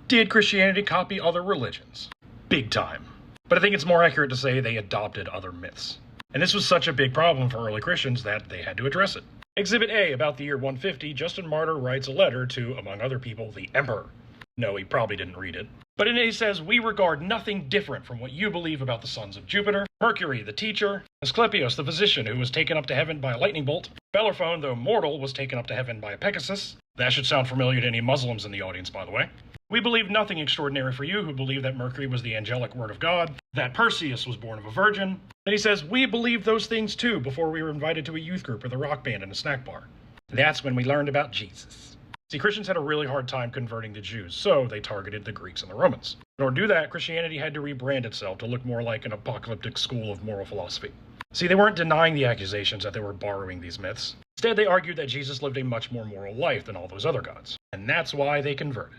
Did Christianity copy other religions? Big time. But I think it's more accurate to say they adopted other myths. And this was such a big problem for early Christians that they had to address it. Exhibit A, about the year 150, Justin Martyr writes a letter to, among other people, the Emperor. No, he probably didn't read it. But in it he says, "We regard nothing different from what you believe about the sons of Jupiter, Mercury, the teacher, Asclepius, the physician, who was taken up to heaven by a lightning bolt, Bellerophon, though mortal, was taken up to heaven by a Pegasus." That should sound familiar to any Muslims in the audience, by the way. "We believe nothing extraordinary for you who believe that Mercury was the angelic word of God, that Perseus was born of a virgin." Then he says, "We believed those things too before we were invited to a youth group with a rock band and a snack bar. That's when we learned about Jesus." See, Christians had a really hard time converting the Jews, so they targeted the Greeks and the Romans. In order to do that, Christianity had to rebrand itself to look more like an apocalyptic school of moral philosophy. See, they weren't denying the accusations that they were borrowing these myths. Instead, they argued that Jesus lived a much more moral life than all those other gods. And that's why they converted.